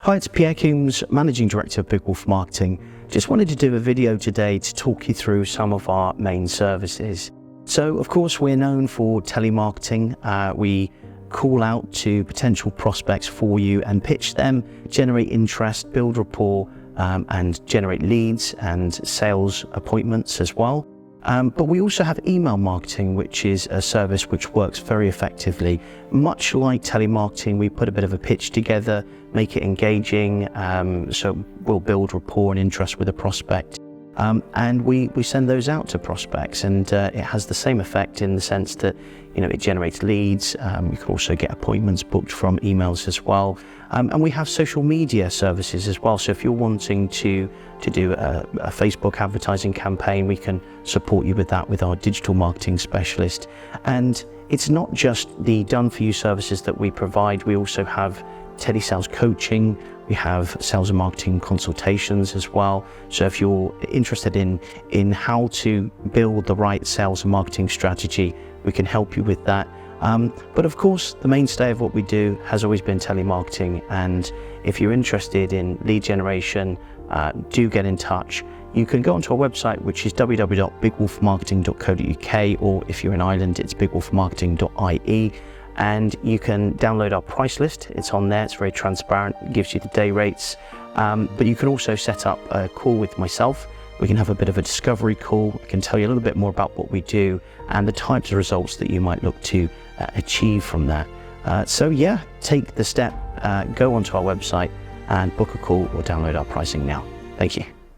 Hi, it's Pierre Coombs, Managing Director of Big Wolf Marketing. Just wanted to do a video today to talk you through some of our main services. So, of course, we're known for telemarketing. We call out to potential prospects for you and pitch them, generate interest, build rapport, and generate leads and sales appointments as well. But we also have email marketing, which is a service which works very effectively. Much like telemarketing, we put a bit of a pitch together, make it engaging, so we'll build rapport and interest with a prospect. And we send those out to prospects, and it has the same effect in the sense that it generates leads. You can also get appointments booked from emails as well. And we have social media services as well. So if you're wanting to do a Facebook advertising campaign, we can support you with that with our digital marketing specialist. And it's not just the done-for-you services that we provide. We also have telesales coaching. We have sales and marketing consultations as well. So if you're interested in how to build the right sales and marketing strategy, we can help you with that. But of course, the mainstay of what we do has always been telemarketing. And if you're interested in lead generation, do get in touch. You can go onto our website, which is www.bigwolfmarketing.co.uk, or if you're in Ireland, it's bigwolfmarketing.ie. And you can download our price list. It's on there, it's very transparent, it gives you the day rates. But you can also set up a call with myself. We can have a bit of a discovery call. I can tell you a little bit more about what we do and the types of results that you might look to achieve from that. So yeah, take the step, go onto our website and book a call or download our pricing now. Thank you.